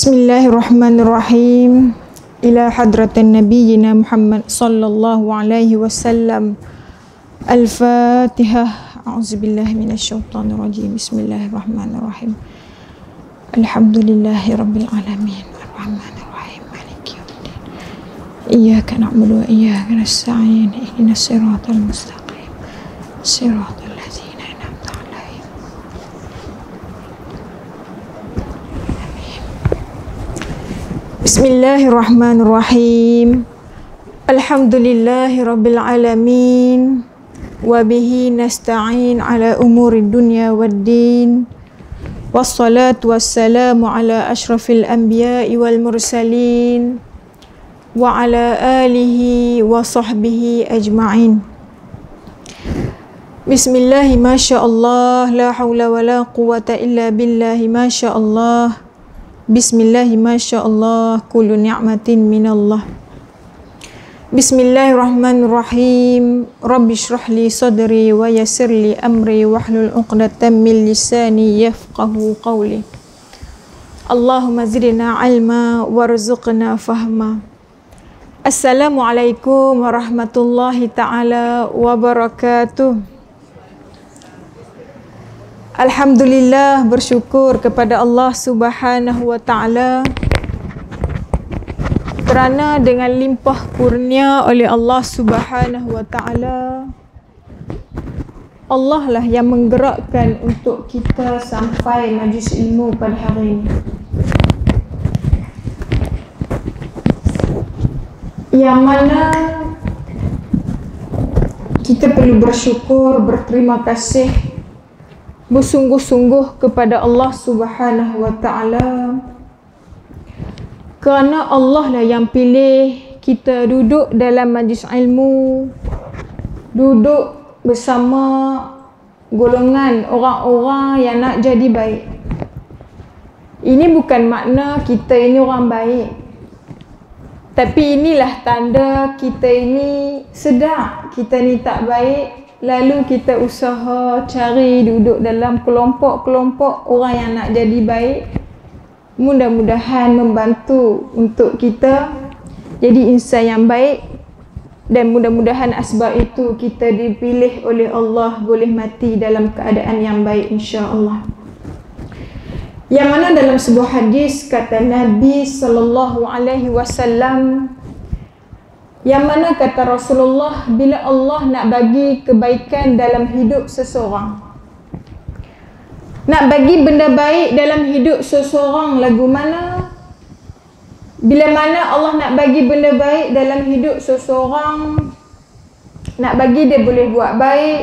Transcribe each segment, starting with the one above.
Bismillahirrahmanirrahim. Ila hadratin nabiyyina Muhammad sallallahu alaihi wasallam. Al-Fatihah. A'udzubillahi minasyaitonir rajim. Bismillahirrahmanirrahim. Alhamdulillahi rabbil alamin. Arrahmanir rahim. Maliki yaumiddin. Iyyaka na'budu wa iyyaka nasta'in. Ihdinas siratal mustaqim. Siratal ladzina an'amta 'alaihim. Bismillahirrahmanirrahim. Alhamdulillahi rabbil alamin. Wa bihi nasta'in ala umuri dunya waddin. Wassalatu wassalamu ala ashrafil anbiya'i wal mursalin wa ala alihi wa sahbihi ajma'in. Bismillahi masyaallah, la hawla wa la quwata illa billahi masyaallah. Bismillahi masyaallah, kullu ni'matin minallah. Bismillahirrahmanirrahim. Rabbi shrah li sadri wa yassir li amri wahlul 'uqdatam min lisani yafqahu qawli. Allahumma zidna 'ilma warzuqna fahma. Assalamualaikum warahmatullahi taala wabarakatuh. Alhamdulillah, bersyukur kepada Allah Subhanahu wa taala kerana dengan limpah kurnia oleh Allah Subhanahu wa taala, Allah lah yang menggerakkan untuk kita sampai majlis ilmu pada hari ini. Yang mana kita perlu bersyukur, berterima kasih bersungguh-sungguh kepada Allah Subhanahu wa taala, kerana Allah lah yang pilih kita duduk dalam majlis ilmu, duduk bersama golongan orang-orang yang nak jadi baik. Ini bukan makna kita ini orang baik, tapi inilah tanda kita ini sedar kita ni tak baik. Lalu kita usaha cari duduk dalam kelompok-kelompok orang yang nak jadi baik. Mudah-mudahan membantu untuk kita jadi insan yang baik. Dan mudah-mudahan asbab itu kita dipilih oleh Allah boleh mati dalam keadaan yang baik, insya-Allah. Yang mana dalam sebuah hadis kata Nabi sallallahu alaihi wasallam, yang mana kata Rasulullah, bila Allah nak bagi kebaikan dalam hidup seseorang, nak bagi benda baik dalam hidup seseorang, lagu mana? Bila mana Allah nak bagi benda baik dalam hidup seseorang, nak bagi dia boleh buat baik.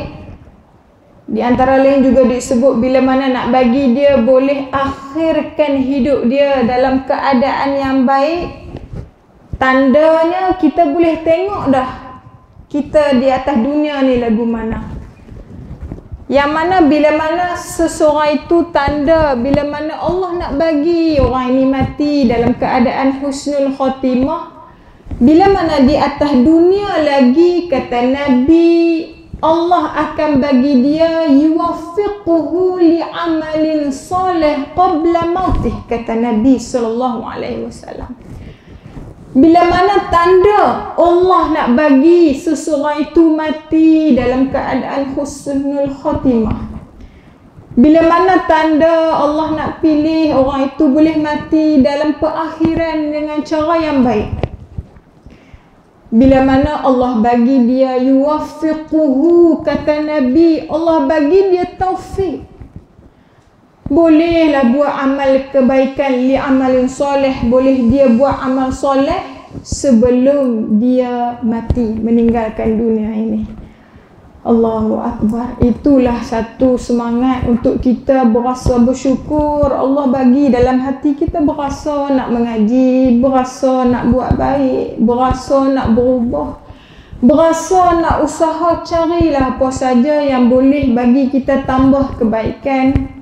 Di antara lain juga disebut bila mana nak bagi dia boleh akhirkan hidup dia dalam keadaan yang baik. Tandanya kita boleh tengok dah kita di atas dunia ni lagu mana. Yang mana bila mana seseorang itu tanda bila mana Allah nak bagi orang ini mati dalam keadaan husnul khotimah. Bila mana di atas dunia lagi, kata Nabi, Allah akan bagi dia yuwaffiquhu li'amalin salih qabla mautih, kata Nabi sallallahu alaihi wasallam. Bila mana tanda Allah nak bagi seseorang itu mati dalam keadaan husnul khotimah. Bila mana tanda Allah nak pilih orang itu boleh mati dalam perakhiran dengan cara yang baik. Bila mana Allah bagi dia yuwaffiquhu, kata Nabi, Allah bagi dia taufik. Bolehlah buat amal kebaikan li amalin soleh, boleh dia buat amal soleh sebelum dia mati, meninggalkan dunia ini. Allahu Akbar. Itulah satu semangat untuk kita berasa bersyukur. Allah bagi dalam hati kita berasa nak mengaji, berasa nak buat baik, berasa nak berubah, berasa nak usaha carilah apa saja yang boleh bagi kita tambah kebaikan.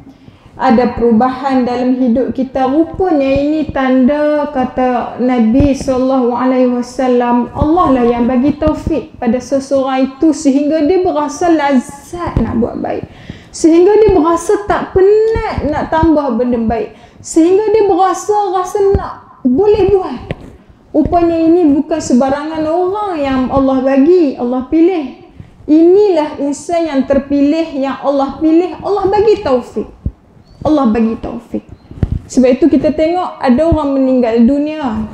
Ada perubahan dalam hidup kita. Rupanya ini tanda, kata Nabi SAW, Allah lah yang bagi taufik pada seseorang itu sehingga dia berasa lazat nak buat baik, sehingga dia berasa tak penat nak tambah benda baik, Sehingga dia rasa nak boleh buat. Rupanya ini bukan sebarangan orang yang Allah bagi, Allah pilih. Inilah insan yang terpilih, yang Allah pilih, Allah bagi taufik. Allah bagi taufik. Sebab itu kita tengok ada orang meninggal dunia.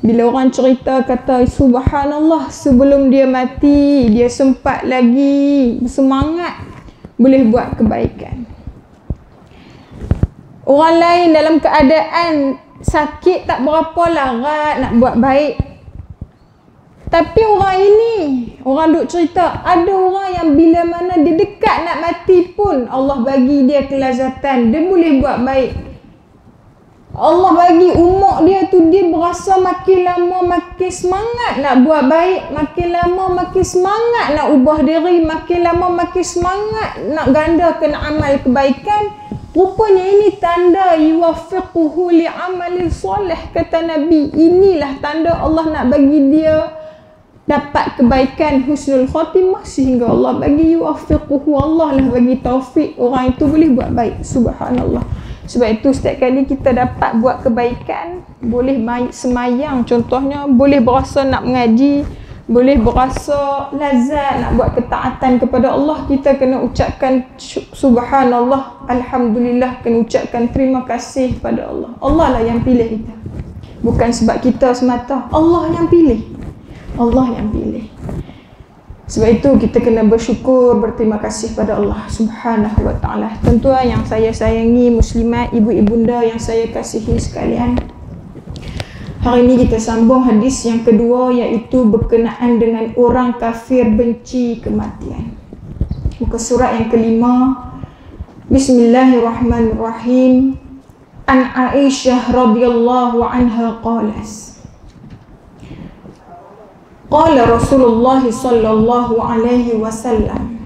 Bila orang cerita kata subhanallah, sebelum dia mati, dia sempat lagi bersemangat boleh buat kebaikan. Orang lain dalam keadaan sakit tak berapa larat nak buat baik. Tapi orang ini, orang duk cerita, ada orang yang bila mana dia dekat nak mati pun Allah bagi dia kelazatan, dia boleh buat baik. Allah bagi umur dia tu, dia berasa makin lama makin semangat nak buat baik, makin lama makin semangat nak ubah diri, makin lama makin semangat nak gandakan amal kebaikan. Rupanya ini tanda yuwaffiquhu li'amalin soleh, kata Nabi. Inilah tanda Allah nak bagi dia dapat kebaikan, husnul khatimah, sehingga Allah bagi yuwaffiquhu, Allah lah bagi taufik orang itu boleh buat baik. Subhanallah. Sebab itu setiap kali kita dapat buat kebaikan, boleh semayang contohnya, boleh berasa nak mengaji, boleh berasa lazat nak buat ketaatan kepada Allah, kita kena ucapkan subhanallah, alhamdulillah, kena ucapkan terima kasih pada Allah. Allah lah yang pilih kita, bukan sebab kita semata. Allah yang pilih, Allah yang pilih. Sebab itu kita kena bersyukur, berterima kasih pada Allah Subhanahu wa ta'ala. Tentulah yang saya sayangi muslimat, ibu ibunda yang saya kasihi sekalian, hari ini kita sambung hadis yang kedua, iaitu berkenaan dengan orang kafir benci kematian. Muka surat yang kelima. Bismillahirrahmanirrahim. An Aisyah radhiyallahu anha qalas, qala Rasulullah sallallahu alaihi wasallam,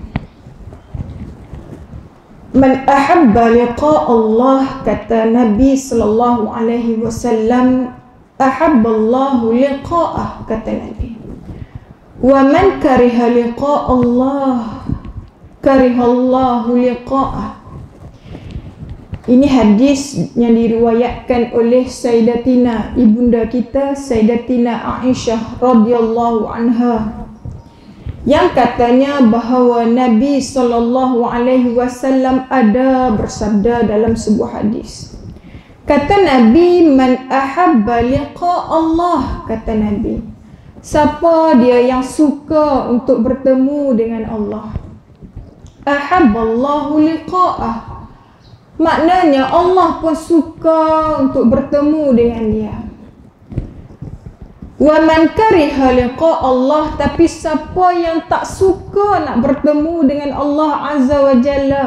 man ahabba liqa Allah, kata Nabi sallallahu alaihi wasallam, ahabballahu liqa'ah, kata Nabi. Wa man kariha liqa' Allah, karihallahu liqa'ah. Ini hadis yang diriwayatkan oleh Sayyidatina ibunda kita, Sayyidatina Aisyah radhiyallahu anha, yang katanya bahawa Nabi sallallahu alaihi wasallam ada bersabda dalam sebuah hadis. Kata Nabi, man ahabba liqa' Allah, kata Nabi, siapa dia yang suka untuk bertemu dengan Allah, ahabballahu liqa'ah, maknanya Allah pun suka untuk bertemu dengan dia. Wa man kariha liqa' Allah, tapi siapa yang tak suka nak bertemu dengan Allah Azza wa Jalla,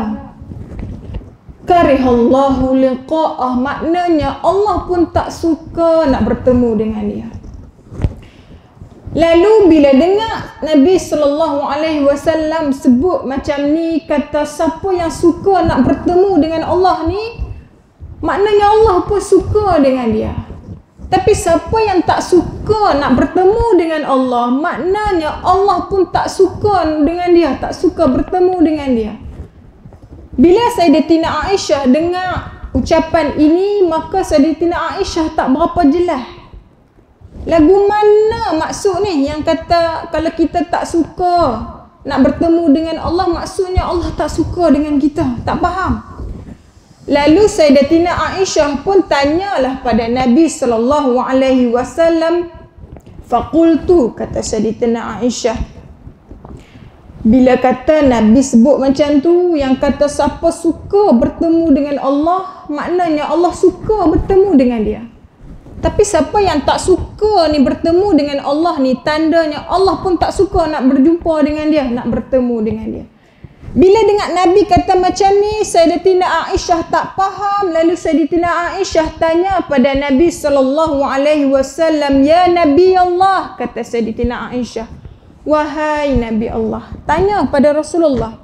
karihallahu liqa'ah, maknanya Allah pun tak suka nak bertemu dengan dia. Lalu bila dengar Nabi sallallahu alaihi wasallam sebut macam ni, kata siapa yang suka nak bertemu dengan Allah ni, maknanya Allah pun suka dengan dia. Tapi siapa yang tak suka nak bertemu dengan Allah, maknanya Allah pun tak suka dengan dia, tak suka bertemu dengan dia. Bila Sayyidatina Aisyah dengar ucapan ini, maka Sayyidatina Aisyah tak berapa jelas lagu mana maksud ni yang kata kalau kita tak suka nak bertemu dengan Allah, maksudnya Allah tak suka dengan kita. Tak faham. Lalu Sayyidatina Aisyah pun tanyalah pada Nabi sallallahu alaihi wasallam. Faqultu, kata Sayyidatina Aisyah, bila kata Nabi sebut macam tu, yang kata siapa suka bertemu dengan Allah, maknanya Allah suka bertemu dengan dia. Tapi siapa yang tak suka ni bertemu dengan Allah ni, tandanya Allah pun tak suka nak berjumpa dengan dia, nak bertemu dengan dia. Bila dengar Nabi kata macam ni, Sayyidatina Aisyah tak faham. Lalu Sayyidatina Aisyah tanya pada Nabi sallallahu alaihi wasallam, ya Nabi Allah, kata Sayyidatina Aisyah, wahai Nabi Allah, tanya pada Rasulullah,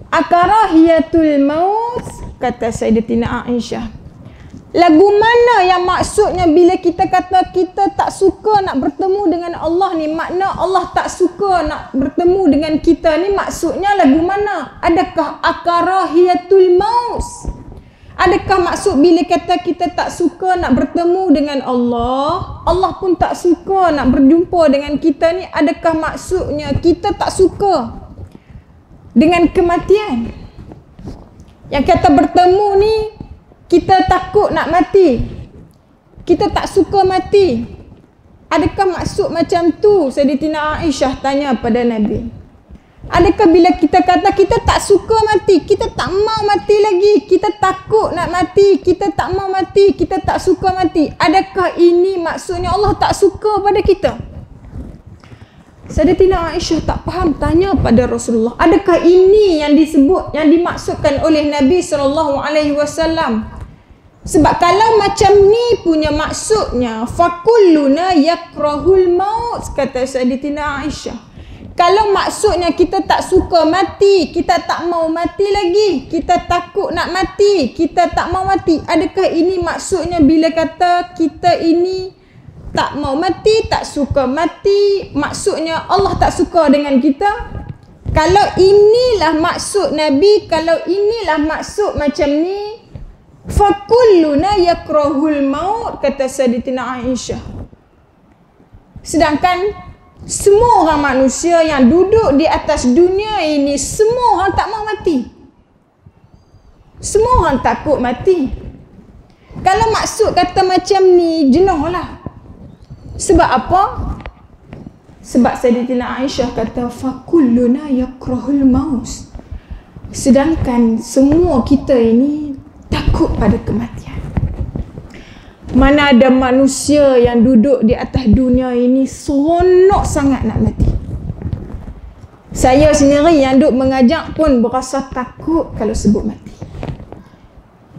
akarahiyatul maut, kata Sayyidatina Aisyah, lagu mana yang maksudnya bila kita kata kita tak suka nak bertemu dengan Allah ni, makna Allah tak suka nak bertemu dengan kita ni, maksudnya lagu mana? Adakah akarahiyatul maut? Adakah maksud bila kata kita tak suka nak bertemu dengan Allah, Allah pun tak suka nak berjumpa dengan kita ni, adakah maksudnya kita tak suka dengan kematian? Yang kata bertemu ni, kita takut nak mati, kita tak suka mati. Adakah maksud macam tu? Sayyidatina Aisyah tanya pada Nabi. Adakah bila kita kata kita tak suka mati, kita tak mau mati lagi, kita takut nak mati, kita tak mau mati, kita tak suka mati, adakah ini maksudnya Allah tak suka pada kita? Sayyidatina Aisyah tak faham, tanya pada Rasulullah, adakah ini yang disebut, yang dimaksudkan oleh Nabi SAW? Sebab kalau macam ni punya maksudnya, fakulluna yakrahul maut, kata Sayyidatina Aisyah. Kalau maksudnya kita tak suka mati, kita tak mau mati lagi, kita takut nak mati, kita tak mau mati, adakah ini maksudnya bila kata kita ini tak mau mati, tak suka mati, maksudnya Allah tak suka dengan kita? Kalau inilah maksud Nabi, kalau inilah maksud macam ni, fakulluna yakrahul maut, kata Sayyidatina Aisyah. Sedangkan semua orang manusia yang duduk di atas dunia ini, semua orang tak mau mati. Semua orang takut mati. Kalau maksud kata macam ni, jenuh lah. Sebab apa? Sebab Sayyidatina Aisyah kata, fakulluna yakrahul maut. Sedangkan semua kita ini takut pada kematian. Mana ada manusia yang duduk di atas dunia ini seronok sangat nak mati. Saya sendiri yang duduk mengajak pun berasa takut kalau sebut mati.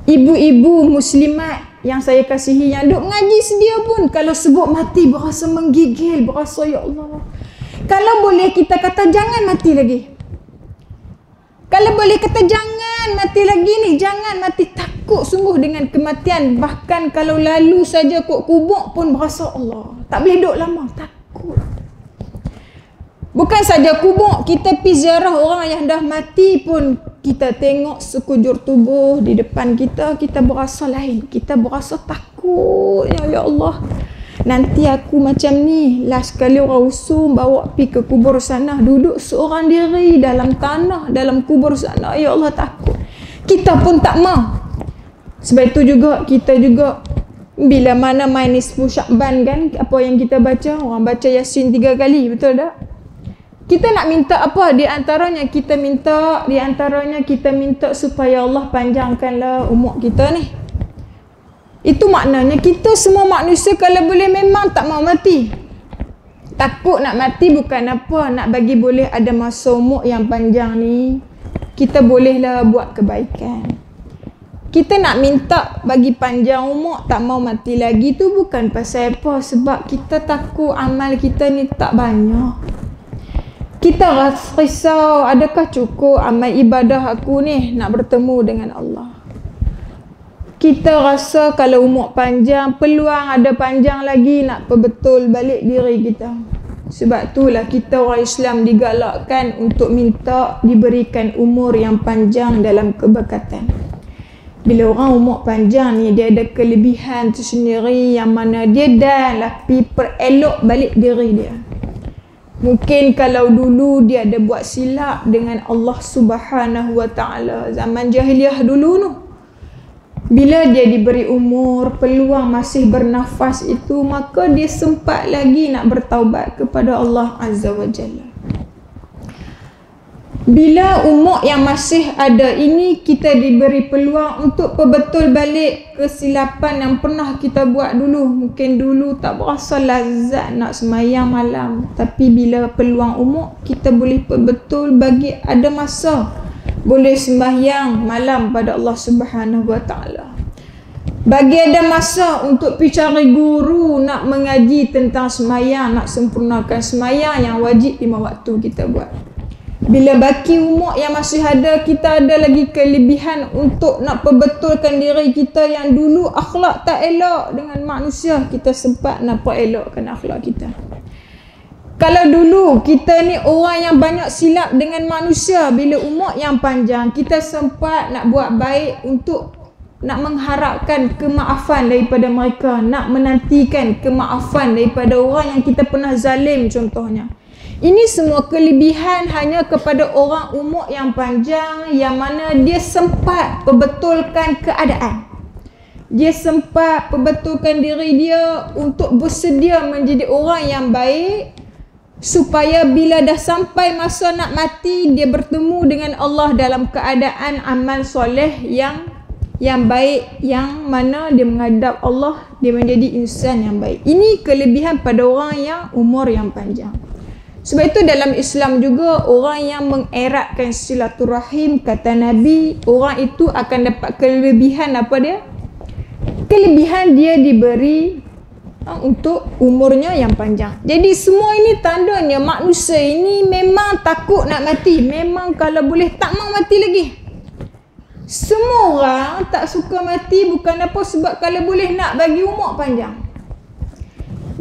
Ibu-ibu muslimat yang saya kasihi yang duduk mengaji sedia pun kalau sebut mati berasa menggigil, berasa ya Allah. Kalau boleh kita kata jangan mati lagi. Kalau boleh kata jangan mati lagi ni, jangan mati, takut sungguh dengan kematian. Bahkan kalau lalu saja kot kubur pun berasa Allah, tak boleh duduk lama, takut. Bukan saja kubur, kita pergi ziarah orang yang dah mati pun, kita tengok sekujur tubuh di depan kita, kita berasa lain, kita berasa takut. Ya Allah, nanti aku macam ni, last kali orang usung bawa pergi ke kubur sana, duduk seorang diri dalam tanah, dalam kubur sana. Ya Allah, takut. Kita pun tak mau. Sebab itu juga, kita juga bila mana main nisfu Syakban kan, apa yang kita baca, orang baca Yasin 3 kali, betul tak? Kita nak minta apa? Di antaranya kita minta supaya Allah panjangkanlah umur kita ni. Itu maknanya kita semua manusia kalau boleh memang tak mau mati. Takut nak mati bukan apa, nak bagi boleh ada masa umur yang panjang ni, kita bolehlah buat kebaikan. Kita nak minta bagi panjang umur, tak mau mati lagi tu bukan pasal apa, sebab kita takut amal kita ni tak banyak. Kita risau, adakah cukup amal ibadah aku ni nak bertemu dengan Allah. Kita rasa kalau umur panjang, peluang ada panjang lagi nak perbetul balik diri kita. Sebab itulah kita orang Islam digalakkan untuk minta diberikan umur yang panjang dalam keberkatan. Bila orang umur panjang ni, dia ada kelebihan tersendiri yang mana dia dah lapi perelok balik diri dia. Mungkin kalau dulu dia ada buat silap dengan Allah Subhanahu Wa Taala zaman jahiliah dulu tu, bila dia diberi umur, peluang masih bernafas itu, maka dia sempat lagi nak bertaubat kepada Allah Azza wa Jalla. Bila umur yang masih ada ini, kita diberi peluang untuk perbetul balik kesilapan yang pernah kita buat dulu. Mungkin dulu tak berasa lazat nak semayang malam, tapi bila peluang umur, kita boleh perbetul bagi ada masa boleh sembahyang malam pada Allah Subhanahu Wa Taala. Bagi ada masa untuk pergi cari guru nak mengaji tentang sembahyang, nak sempurnakan sembahyang yang wajib 5 waktu kita buat. Bila baki umur yang masih ada, kita ada lagi kelebihan untuk nak perbetulkan diri kita yang dulu akhlak tak elok dengan manusia, kita sempat nak elokkan akhlak kita. Kalau dulu kita ni orang yang banyak silap dengan manusia, bila umur yang panjang kita sempat nak buat baik untuk nak mengharapkan kemaafan daripada mereka, nak menantikan kemaafan daripada orang yang kita pernah zalim contohnya. Ini semua kelebihan hanya kepada orang umur yang panjang yang mana dia sempat perbetulkan keadaan. Dia sempat perbetulkan diri dia untuk bersedia menjadi orang yang baik supaya bila dah sampai masa nak mati dia bertemu dengan Allah dalam keadaan amal soleh yang baik, yang mana dia menghadap Allah, dia menjadi insan yang baik. Ini kelebihan pada orang yang umur yang panjang. Sebab itu dalam Islam juga orang yang mengeratkan silaturahim, kata Nabi, orang itu akan dapat kelebihan apa dia? Kelebihan dia diberi untuk umurnya yang panjang. Jadi semua ini tandanya manusia ini memang takut nak mati. Memang kalau boleh tak mau mati lagi. Semua orang tak suka mati bukan apa sebab kalau boleh nak bagi umur panjang.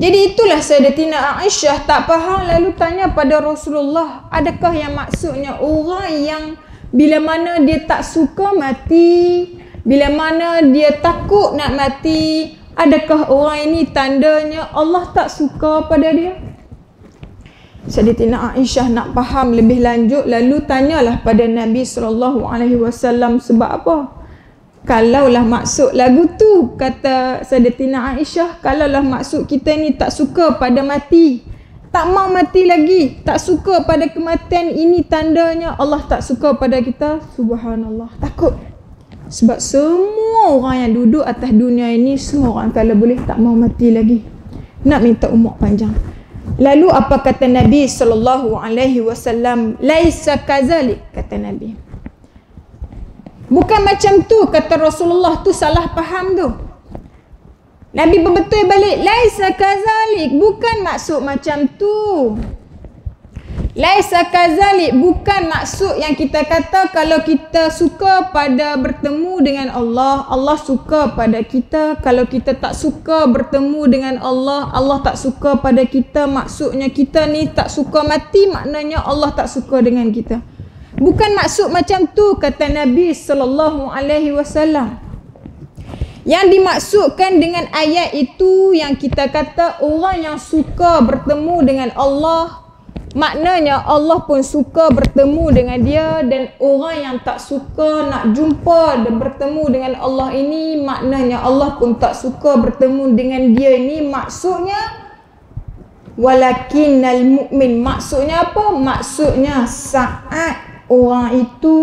Jadi itulah Sayyidatina Aisyah tak faham lalu tanya pada Rasulullah, adakah yang maksudnya orang yang bila mana dia tak suka mati, bila mana dia takut nak mati, adakah orang ini tandanya Allah tak suka pada dia? Sayyidatina Aisyah nak faham lebih lanjut lalu tanyalah pada Nabi SAW sebab apa? Kalaulah maksud lagu tu, kata Sayyidatina Aisyah, kalaulah maksud kita ni tak suka pada mati, tak mau mati lagi, tak suka pada kematian, ini tandanya Allah tak suka pada kita. Subhanallah, takut. Sebab semua orang yang duduk atas dunia ini, semua orang kalau boleh tak mau mati lagi, nak minta umur panjang. Lalu apa kata Nabi SAW? Laisa kazalik, kata Nabi. Bukan macam tu, kata Rasulullah, tu salah faham tu. Nabi berbetul balik, laisa kazalik, bukan maksud macam tu. Laisa kazalik, bukan maksud yang kita kata kalau kita suka pada bertemu dengan Allah, Allah suka pada kita. Kalau kita tak suka bertemu dengan Allah, Allah tak suka pada kita. Maksudnya kita ni tak suka mati, maknanya Allah tak suka dengan kita. Bukan maksud macam tu, kata Nabi SAW. Yang dimaksudkan dengan ayat itu yang kita kata orang yang suka bertemu dengan Allah, maknanya Allah pun suka bertemu dengan dia, dan orang yang tak suka nak jumpa dan bertemu dengan Allah ini, maknanya Allah pun tak suka bertemu dengan dia. Ini maksudnya walakinnal mu'min. Maksudnya apa? Maksudnya saat orang itu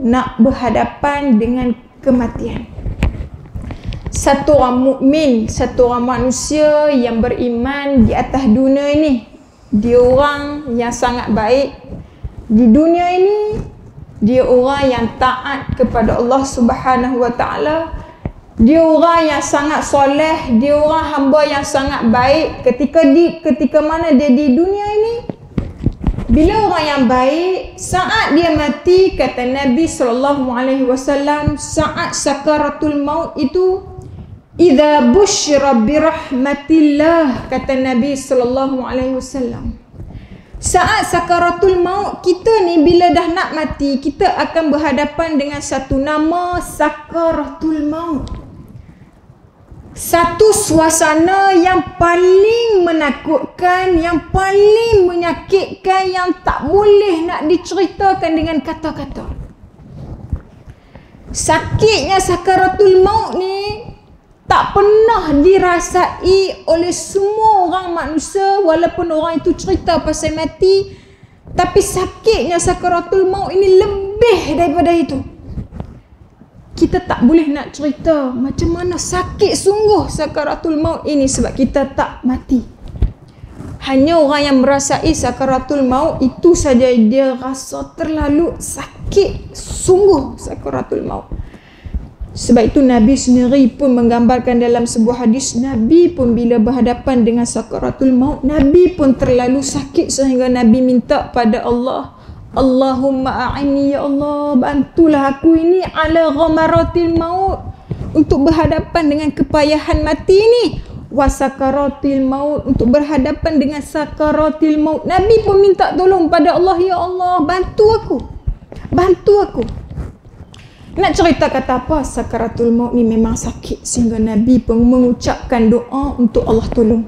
nak berhadapan dengan kematian. Satu orang mukmin, satu orang manusia yang beriman di atas dunia ini, dia orang yang sangat baik di dunia ini, dia orang yang taat kepada Allah Subhanahu Wa Taala, dia orang yang sangat soleh, dia orang hamba yang sangat baik. Ketika mana dia di dunia ini, bila orang yang baik, saat dia mati, kata Nabi SAW, saat sakaratul maut itu, idza busyira birahmatillah, kata Nabi SAW. Saat sakaratul maut, kita ni bila dah nak mati, kita akan berhadapan dengan satu nama, sakaratul maut. Satu suasana yang paling menakutkan, yang paling menyakitkan, yang tak boleh nak diceritakan dengan kata-kata. Sakitnya sakaratul maut ni tak pernah dirasai oleh semua orang manusia, walaupun orang itu cerita pasal mati, tapi sakitnya sakaratul maut ini lebih daripada itu. Kita tak boleh nak cerita macam mana sakit sungguh sakaratul maut ini sebab kita tak mati. Hanya orang yang merasai sakaratul maut itu saja dia rasa terlalu sakit sungguh sakaratul maut. Sebab itu Nabi sendiri pun menggambarkan dalam sebuah hadis, Nabi pun bila berhadapan dengan sakaratul maut, Nabi pun terlalu sakit sehingga Nabi minta pada Allah, Allahumma a'inni, ya Allah, bantulah aku ini ala ghamaratil maut, untuk berhadapan dengan kepayahan mati ini, wa sakaratil maut, untuk berhadapan dengan sakaratil maut. Nabi pun minta tolong pada Allah, ya Allah, bantu aku, bantu aku. Nak cerita kata apa? Sakaratul maut ni memang sakit sehingga Nabi pun mengucapkan doa untuk Allah tolong.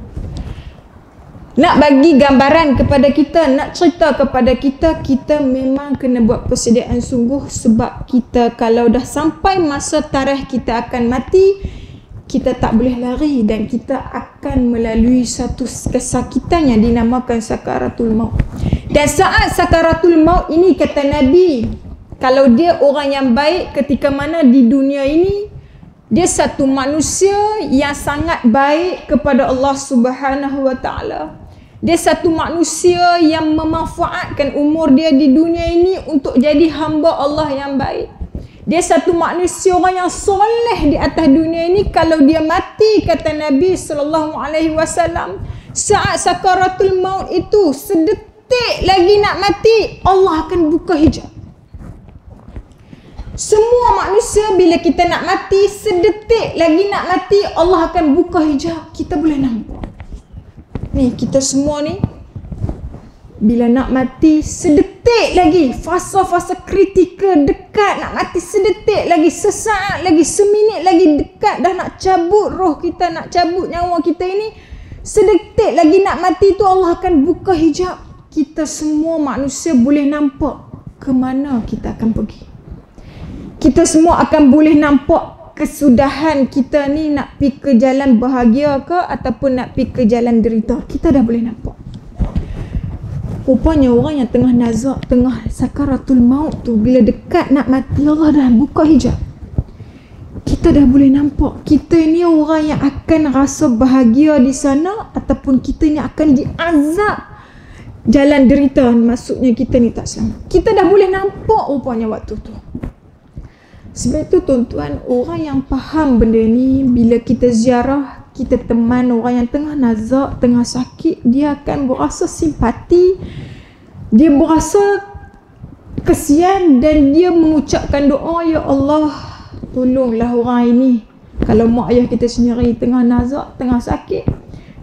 Nak bagi gambaran kepada kita, nak cerita kepada kita, kita memang kena buat persediaan sungguh, sebab kita kalau dah sampai masa tarikh kita akan mati, kita tak boleh lari dan kita akan melalui satu kesakitan yang dinamakan sakaratul maut. Dan saat sakaratul maut ini, kata Nabi, kalau dia orang yang baik ketika mana di dunia ini, dia satu manusia yang sangat baik kepada Allah Subhanahu wa taala. Dia satu manusia yang memanfaatkan umur dia di dunia ini untuk jadi hamba Allah yang baik. Dia satu manusia orang yang soleh di atas dunia ini. Kalau dia mati, kata Nabi SAW, saat sakaratul maut itu, sedetik lagi nak mati, Allah akan buka hijab. Semua manusia bila kita nak mati, sedetik lagi nak mati, Allah akan buka hijab. Kita boleh nampak. Ni kita semua ni bila nak mati, sedetik lagi, fasa-fasa kritikal dekat nak mati, sedetik lagi, sesaat lagi, seminit lagi, dekat dah nak cabut roh kita, nak cabut nyawa kita ini, sedetik lagi nak mati tu Allah akan buka hijab. Kita semua manusia boleh nampak ke mana kita akan pergi. Kita semua akan boleh nampak kesudahan kita ni, nak pergi ke jalan bahagia ke ataupun nak pergi ke jalan derita. Kita dah boleh nampak. Rupanya orang yang tengah nazak, tengah sakaratul maut tu, bila dekat nak mati, Allah dah buka hijab. Kita dah boleh nampak kita ni orang yang akan rasa bahagia di sana ataupun kita ni akan diazab jalan derita. Maksudnya kita ni tak selamat. Kita dah boleh nampak rupanya waktu tu. Sebab itu tuan-tuan, orang yang faham benda ni, bila kita ziarah, kita teman orang yang tengah nazak, tengah sakit, dia akan berasa simpati, dia berasa kesian dan dia mengucapkan doa, ya Allah, tolonglah orang ini. Kalau mak ayah kita sendiri tengah nazak, tengah sakit,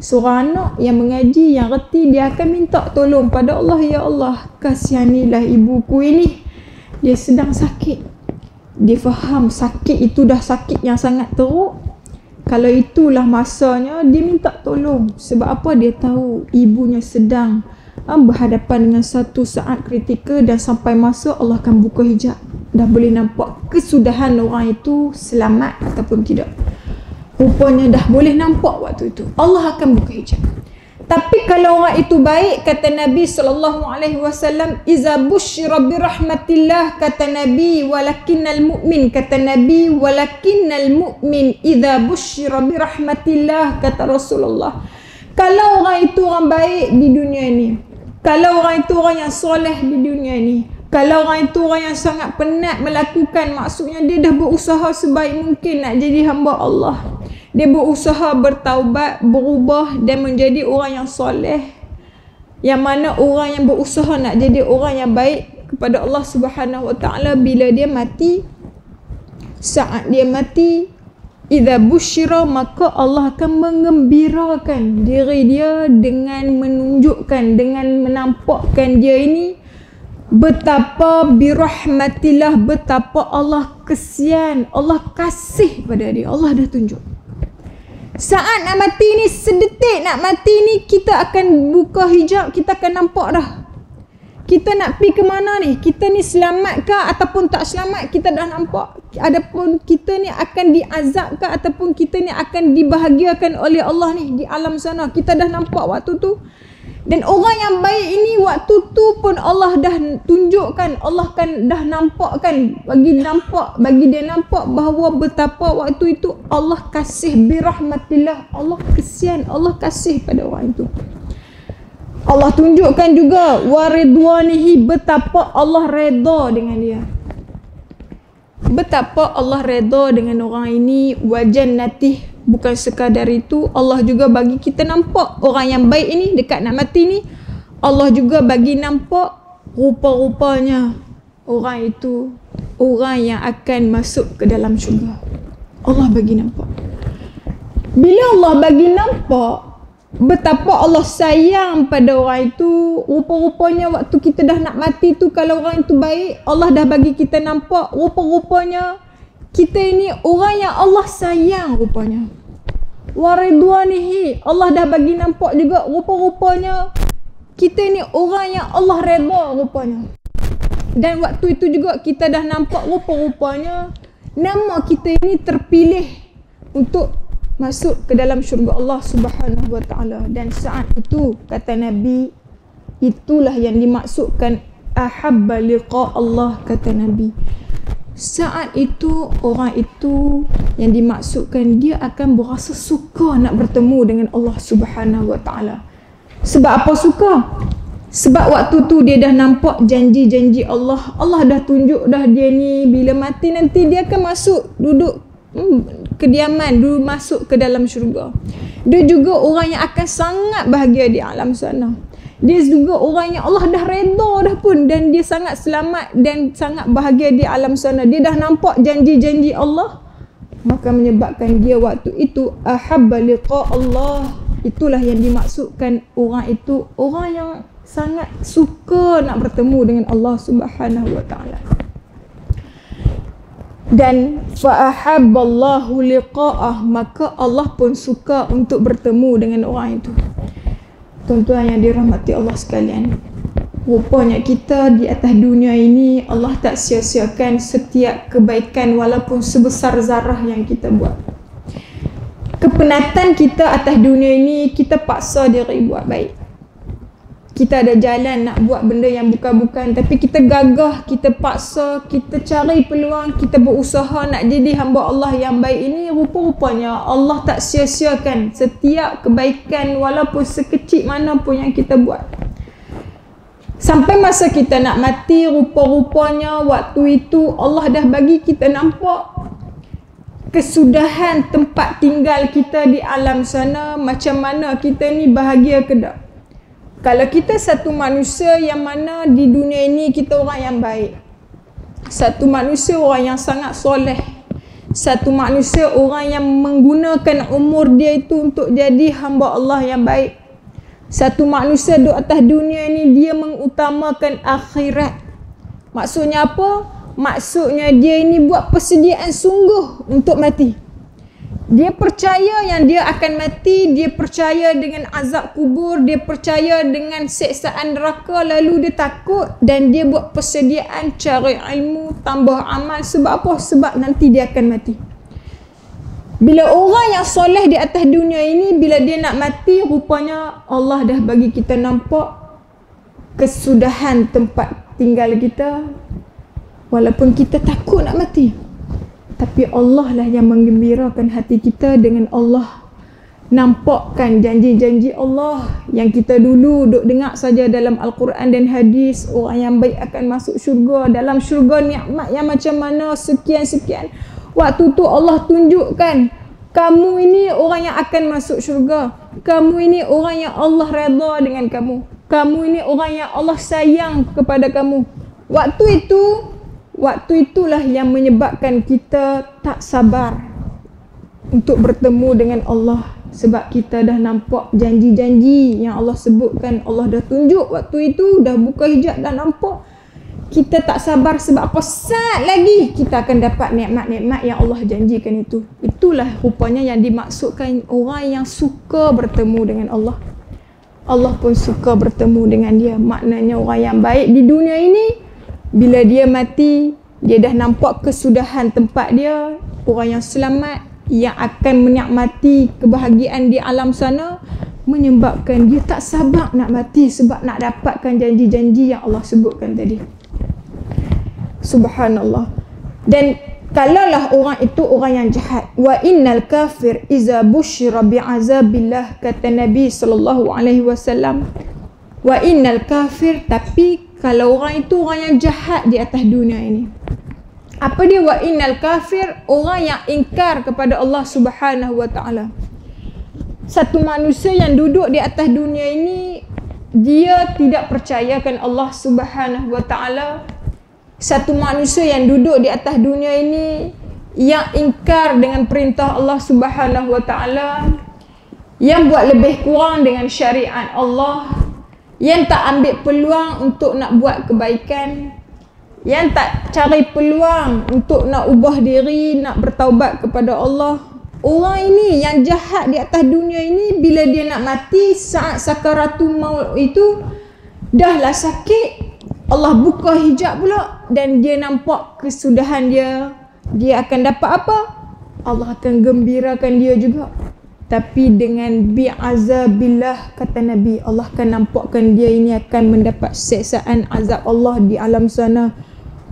seorang anak yang mengaji, yang reti, dia akan minta tolong pada Allah, ya Allah, kasihanilah ibuku ini, dia sedang sakit. Dia faham sakit itu dah sakit yang sangat teruk. Kalau itulah masanya, dia minta tolong. Sebab apa? Dia tahu ibunya sedang berhadapan dengan satu saat kritikal dan sampai masa Allah akan buka hijab. Dah boleh nampak kesudahan orang itu selamat ataupun tidak. Rupanya dah boleh nampak waktu itu. Allah akan buka hijab. Tapi kalau orang itu baik, kata Nabi SAW, iza busyira birahmatillah, kata Nabi, walakinnal mu'min, kata Nabi, walakinnal mu'min iza busyira birahmatillah, kata Rasulullah. Kalau orang itu orang baik di dunia ini, kalau orang itu orang yang soleh di dunia ini, kalau orang itu orang yang sangat penat melakukan, maksudnya dia dah berusaha sebaik mungkin nak jadi hamba Allah. Dia berusaha bertaubat, berubah dan menjadi orang yang soleh. Yang mana orang yang berusaha nak jadi orang yang baik kepada Allah Subhanahu wa taala, bila dia mati, saat dia mati, idza busyira, maka Allah akan mengembirakan diri dia dengan menunjukkan, dengan menampakkan dia ini betapa birahmatillah, betapa Allah kesian, Allah kasih pada dia. Allah dah tunjuk. Saat nak mati ni, sedetik nak mati ni, kita akan buka hijab, kita akan nampak dah. Kita nak pergi ke mana ni? Kita ni selamat ke ataupun tak selamat, kita dah nampak. Adapun kita ni akan diazab ke ataupun kita ni akan dibahagiakan oleh Allah ni di alam sana, kita dah nampak waktu tu. Dan orang yang baik ini waktu tu pun Allah dah tunjukkan, Allah kan dah nampakkan, bagi dia nampak bahawa betapa waktu itu Allah kasih birahmatillah, Allah kesian, Allah kasih pada orang itu. Allah tunjukkan juga waridwanihi, betapa Allah redha dengan dia. Betapa Allah redha dengan orang ini, wajannatih. Bukan sekadar itu, Allah juga bagi kita nampak orang yang baik ini dekat nak mati ni, Allah juga bagi nampak rupa-rupanya orang itu orang yang akan masuk ke dalam syurga. Allah bagi nampak. Bila Allah bagi nampak, betapa Allah sayang pada orang itu. Rupa-rupanya waktu kita dah nak mati tu, kalau orang itu baik, Allah dah bagi kita nampak rupa-rupanya kita ini orang yang Allah sayang rupanya. Waridwanihi, Allah dah bagi nampak juga rupa-rupanya kita ini orang yang Allah redha rupanya. Dan waktu itu juga kita dah nampak rupa-rupanya nama kita ini terpilih untuk masuk ke dalam syurga Allah Subhanahu wa taala. Dan saat itu kata Nabi, itulah yang dimaksudkan ahabba liqa Allah, kata Nabi. Saat itu orang itu yang dimaksudkan dia akan berasa suka nak bertemu dengan Allah Subhanahu wa taala. Sebab apa suka? Sebab waktu tu dia dah nampak janji-janji Allah. Allah dah tunjuk dah dia ni bila mati nanti dia akan masuk duduk kediaman, dulu masuk ke dalam syurga. Dia juga orang yang akan sangat bahagia di alam sana. Dia juga orang yang Allah dah redha dah pun, dan dia sangat selamat dan sangat bahagia di alam sana. Dia dah nampak janji-janji Allah, maka menyebabkan dia waktu itu ahabba liqa Allah. Itulah yang dimaksudkan orang itu orang yang sangat suka nak bertemu dengan Allah Subhanahu wa taala. Dan fa ahabballahu liqa'ah, maka Allah pun suka untuk bertemu dengan orang itu. Tuan-tuan yang dirahmati Allah sekalian, rupanya kita di atas dunia ini Allah tak sia-siakan setiap kebaikan walaupun sebesar zarah yang kita buat. Kepenatan kita atas dunia ini, kita paksa diri buat baik. Kita ada jalan nak buat benda yang bukan-bukan, tapi kita gagah, kita paksa, kita cari peluang, kita berusaha nak jadi hamba Allah yang baik ini. Rupa-rupanya Allah tak sia-siakan setiap kebaikan walaupun sekecil mana pun yang kita buat. Sampai masa kita nak mati, rupa-rupanya waktu itu Allah dah bagi kita nampak kesudahan tempat tinggal kita di alam sana, macam mana kita ni bahagia ke tak. Kalau kita satu manusia yang mana di dunia ini kita orang yang baik, satu manusia orang yang sangat soleh, satu manusia orang yang menggunakan umur dia itu untuk jadi hamba Allah yang baik, satu manusia di atas dunia ini dia mengutamakan akhirat. Maksudnya apa? Maksudnya dia ini buat persediaan sungguh untuk mati. Dia percaya yang dia akan mati, dia percaya dengan azab kubur, dia percaya dengan siksaan neraka, lalu dia takut dan dia buat persediaan cari ilmu, tambah amal. Sebab apa? Sebab nanti dia akan mati. Bila orang yang soleh di atas dunia ini, bila dia nak mati, rupanya Allah dah bagi kita nampak kesudahan tempat tinggal kita. Walaupun kita takut nak mati, tapi Allah lah yang menggembirakan hati kita dengan Allah nampakkan janji-janji Allah yang kita dulu duk dengar saja dalam Al-Quran dan hadis. Orang yang baik akan masuk syurga, dalam syurga nikmat yang macam mana, sekian-sekian. Waktu tu Allah tunjukkan, kamu ini orang yang akan masuk syurga, kamu ini orang yang Allah redha dengan kamu, kamu ini orang yang Allah sayang kepada kamu. Waktu itulah yang menyebabkan kita tak sabar untuk bertemu dengan Allah. Sebab kita dah nampak janji-janji yang Allah sebutkan. Allah dah tunjuk waktu itu, dah buka hijab, dah nampak. Kita tak sabar sebab apa? Saat lagi kita akan dapat nikmat-nikmat yang Allah janjikan itu. Itulah rupanya yang dimaksudkan orang yang suka bertemu dengan Allah. Allah pun suka bertemu dengan dia. Maknanya orang yang baik di dunia ini, bila dia mati, dia dah nampak kesudahan tempat dia. Orang yang selamat, yang akan menikmati kebahagiaan di alam sana, menyebabkan dia tak sabar nak mati sebab nak dapatkan janji-janji yang Allah sebutkan tadi. Subhanallah. Dan kalaulah orang itu orang yang jahat, wa innal kafir iza busyira bi'azabillah, kata Nabi SAW. Wa innal kafir, tapi kalau orang itu orang yang jahat di atas dunia ini. Apa dia wa innal kafir? Orang yang ingkar kepada Allah Subhanahu wa taala. Satu manusia yang duduk di atas dunia ini, dia tidak percayakan Allah Subhanahu wa taala. Satu manusia yang duduk di atas dunia ini yang ingkar dengan perintah Allah Subhanahu wa taala, yang buat lebih kurang dengan syariat Allah, yang tak ambil peluang untuk nak buat kebaikan, yang tak cari peluang untuk nak ubah diri, nak bertaubat kepada Allah. Orang ini yang jahat di atas dunia ini, bila dia nak mati saat sakaratul maut itu, dahlah sakit, Allah buka hijab pula dan dia nampak kesudahan dia. Dia akan dapat apa? Allah akan gembirakan dia juga. Tapi dengan bi'azabillah, kata Nabi, Allah akan nampakkan dia ini akan mendapat siksaan azab Allah di alam sana.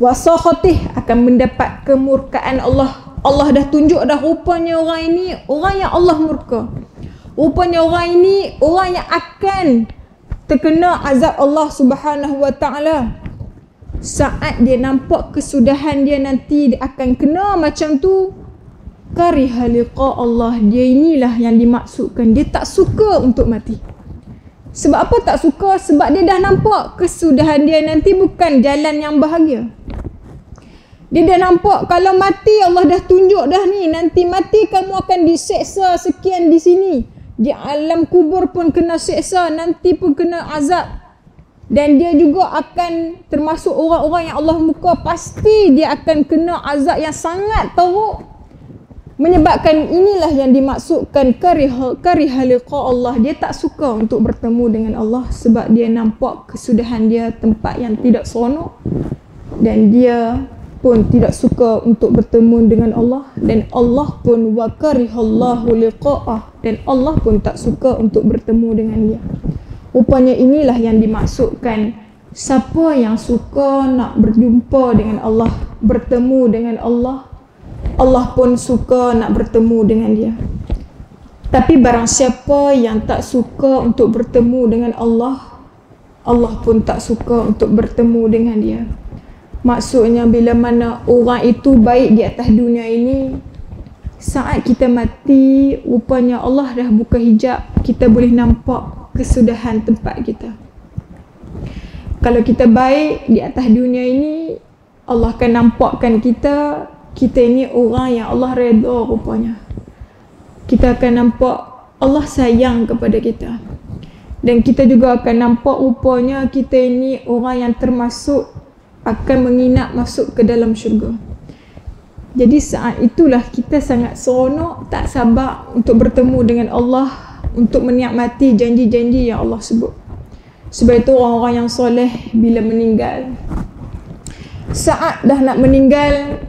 Wasakhatih, akan mendapat kemurkaan Allah. Allah dah tunjuk dah rupanya orang ini orang yang Allah murka. Rupanya orang ini orang yang akan terkena azab Allah Subhanahu wa taala. Saat dia nampak kesudahan dia nanti dia akan kena macam tu, kariha liqa Allah, dia inilah yang dimaksudkan. Dia tak suka untuk mati. Sebab apa tak suka? Sebab dia dah nampak kesudahan dia nanti bukan jalan yang bahagia. Dia dah nampak kalau mati Allah dah tunjuk dah ni, nanti mati kamu akan diseksa sekian di sini. Di alam kubur pun kena seksa, nanti pun kena azab. Dan dia juga akan termasuk orang-orang yang Allah muka, pasti dia akan kena azab yang sangat teruk. Menyebabkan inilah yang dimaksudkan kariha liqa Allah. Dia tak suka untuk bertemu dengan Allah sebab dia nampak kesudahan dia tempat yang tidak seronok. Dan dia pun tidak suka untuk bertemu dengan Allah, dan Allah pun wa karihallahu liqa'ah, dan Allah pun tak suka untuk bertemu dengan dia. Rupanya inilah yang dimaksudkan, siapa yang suka nak berjumpa dengan Allah, bertemu dengan Allah, Allah pun suka nak bertemu dengan dia. Tapi barang siapa yang tak suka untuk bertemu dengan Allah, Allah pun tak suka untuk bertemu dengan dia. Maksudnya bila mana orang itu baik di atas dunia ini, saat kita mati, rupanya Allah dah buka hijab, kita boleh nampak kesudahan tempat kita. Kalau kita baik di atas dunia ini, Allah akan nampakkan kita ini orang yang Allah redha rupanya. Kita akan nampak Allah sayang kepada kita. Dan kita juga akan nampak rupanya kita ini orang yang termasuk akan menginap masuk ke dalam syurga. Jadi saat itulah kita sangat seronok, tak sabar untuk bertemu dengan Allah, untuk menikmati janji-janji yang Allah sebut. Sebab itu orang-orang yang soleh bila meninggal, saat dah nak meninggal,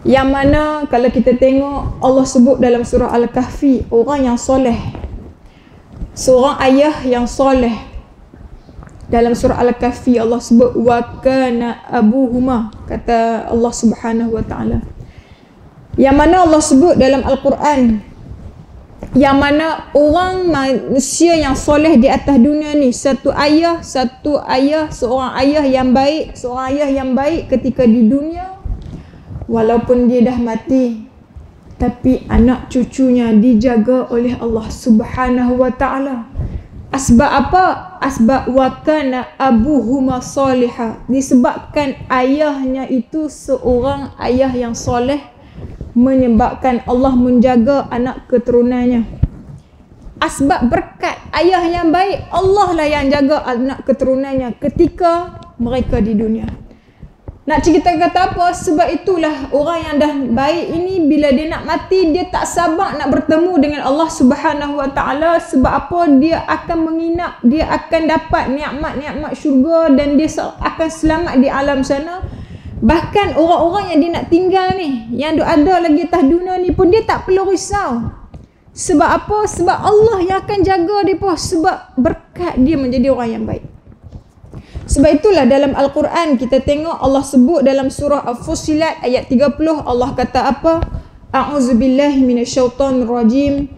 yang mana kalau kita tengok Allah sebut dalam surah Al-Kahfi, orang yang soleh, seorang ayah yang soleh. Dalam surah Al-Kahfi Allah sebut wa kana abuhuma, kata Allah Subhanahu wa taala. Yang mana Allah sebut dalam Al-Quran, yang mana orang manusia yang soleh di atas dunia ni, seorang ayah yang baik, seorang ayah yang baik ketika di dunia, walaupun dia dah mati, tapi anak cucunya dijaga oleh Allah Subhanahu wa taala. Asbab apa? Asbab wa kana abuhuma salihah. Disebabkan ayahnya itu seorang ayah yang soleh, menyebabkan Allah menjaga anak keturunannya. Asbab berkat ayah yang baik, Allah lah yang jaga anak keturunannya ketika mereka di dunia. Nak cerita kata apa? Sebab itulah orang yang dah baik ini, bila dia nak mati, dia tak sabar nak bertemu dengan Allah Subhanahu wa taala. Sebab apa? Dia akan menginap, dia akan dapat nikmat-nikmat syurga, dan dia akan selamat di alam sana. Bahkan orang-orang yang dia nak tinggal ni, yang ada lagi atas dunia ni pun, dia tak perlu risau. Sebab apa? Sebab Allah yang akan jaga dia pun, sebab berkat dia menjadi orang yang baik. Sebab itulah dalam Al-Quran kita tengok Allah sebut dalam surah Al-Fussilat ayat 30, Allah kata apa? A'udzubillahi minasyaitonirrajim.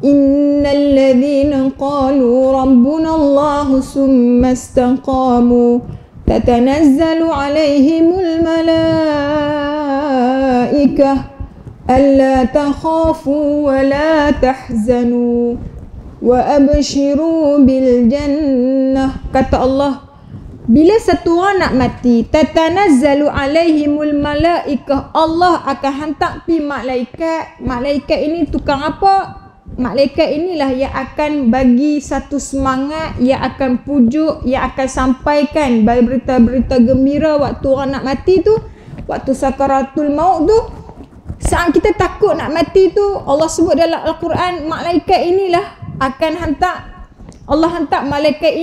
Innal ladzina qalu rabbuna Allahu summa istaqamu tatanazzalu alaihimul malaikah alla takhafu wa la tahzanu wa abshiru bil jannah. Kata Allah, bila satu orang nak mati, tatanazzalu alaihimul malaikah, Allah akan hantar pi malaikat. Malaikat ini tukang apa? malaikat inilah yang akan bagi satu semangat, yang akan pujuk, yang akan sampaikan berita-berita gembira waktu orang nak mati tu, waktu sakaratul maut tu. Saat kita takut nak mati tu, Allah sebut dalam Al-Quran, malaikat inilah akan hantar, Allah hantar malaikat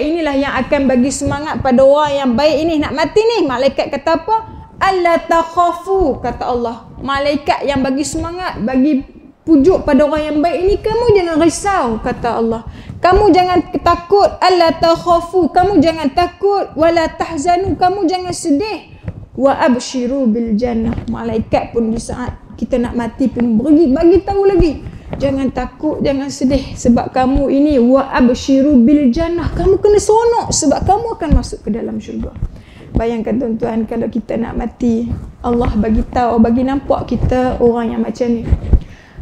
inilah yang akan bagi semangat pada orang yang baik ini nak mati ni. Malaikat kata apa? Alla takhafu, kata Allah. Malaikat yang bagi semangat, bagi pujuk pada orang yang baik ini, kamu jangan risau, kata Allah. Kamu jangan takut, alla takhafu, kamu jangan takut, wala tahzanu, kamu jangan sedih. Wa abshiru bil jannah. Malaikat pun di saat kita nak mati pun bagi tahu lagi, jangan takut, jangan sedih, sebab kamu ini wa abshiru bil jannah, kamu kena seronok sebab kamu akan masuk ke dalam syurga. Bayangkan tuan-tuan, kalau kita nak mati, Allah bagi tahu, bagi nampak kita orang yang macam ni.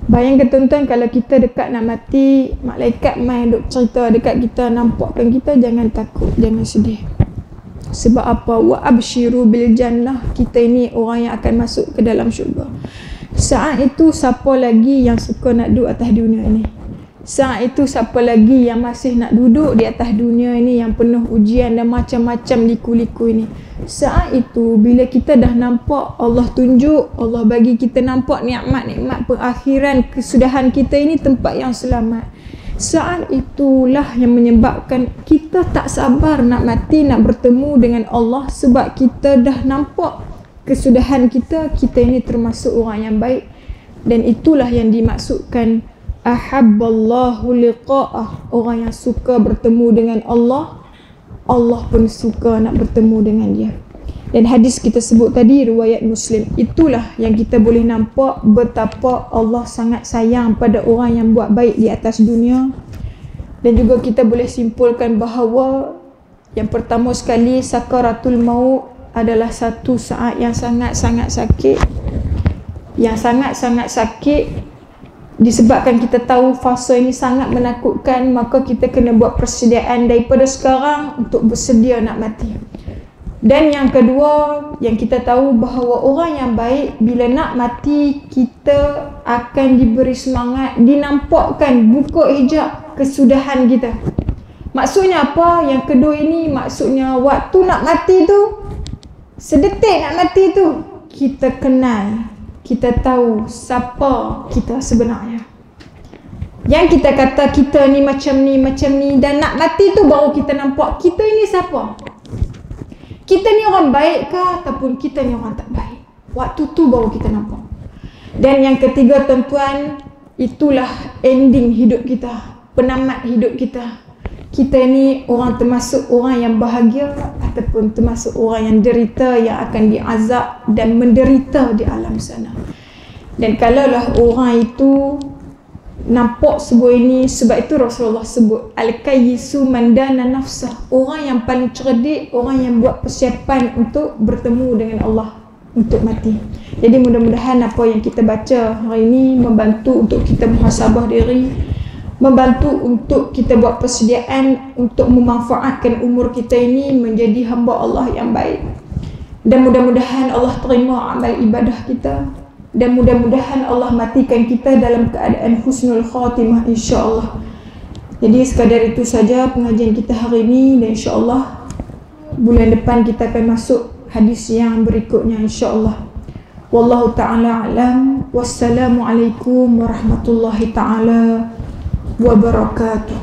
Bayangkan tuan-tuan, kalau kita dekat nak mati, malaikat main duk cerita dekat kita, nampakkan kita, jangan takut, jangan sedih. Sebab apa? Wa abshiru bil jannah, kita ini orang yang akan masuk ke dalam syurga. Saat itu siapa lagi yang suka nak duduk atas dunia ini? Saat itu siapa lagi yang masih nak duduk di atas dunia ini yang penuh ujian dan macam-macam liku-liku ini? Saat itu bila kita dah nampak Allah tunjuk, Allah bagi kita nampak nikmat-nikmat perakhiran, kesudahan kita ini tempat yang selamat. Saat itulah yang menyebabkan kita tak sabar nak mati, nak bertemu dengan Allah, sebab kita dah nampak kesudahan kita, kita ini termasuk orang yang baik. Dan itulah yang dimaksudkan ahabballahu liqa'ah, orang yang suka bertemu dengan Allah, Allah pun suka nak bertemu dengan dia. Dan hadis kita sebut tadi, riwayat Muslim, itulah yang kita boleh nampak betapa Allah sangat sayang pada orang yang buat baik di atas dunia. Dan juga kita boleh simpulkan bahawa yang pertama sekali, sakaratul maut adalah satu saat yang sangat-sangat sakit, yang sangat-sangat sakit. Disebabkan kita tahu fasa ini sangat menakutkan, maka kita kena buat persediaan daripada sekarang untuk bersedia nak mati. Dan yang kedua, yang kita tahu bahawa orang yang baik bila nak mati, kita akan diberi semangat, dinampakkan buka hijab kesudahan kita. Maksudnya apa? Yang kedua ini maksudnya waktu nak mati tu, sedetik nak mati tu, kita kenal, kita tahu siapa kita sebenarnya. Yang kita kata kita ni macam ni, dan nak mati tu baru kita nampak kita ini siapa. Kita ni orang baik ke ataupun kita ni orang tak baik. Waktu tu baru kita nampak. Dan yang ketiga tuan-tuan, itulah ending hidup kita, penamat hidup kita. Kita ni orang termasuk orang yang bahagia ataupun termasuk orang yang derita, yang akan diazab dan menderita di alam sana. Dan kalaulah orang itu nampak sebuah ini, sebab itu Rasulullah sebut al-kayyisu man dana nafsah, orang yang paling cerdik, orang yang buat persiapan untuk bertemu dengan Allah, untuk mati. Jadi mudah-mudahan apa yang kita baca hari ini membantu untuk kita muhasabah diri, membantu untuk kita buat persediaan untuk memanfaatkan umur kita ini menjadi hamba Allah yang baik. Dan mudah-mudahan Allah terima amal ibadah kita, dan mudah-mudahan Allah matikan kita dalam keadaan husnul khatimah, insya-Allah. Jadi sekadar itu saja pengajian kita hari ini, dan insya-Allah bulan depan kita akan masuk hadis yang berikutnya, insya-Allah. Wallahu taala alam. Wassalamualaikum warahmatullahi taala wabarakatuh.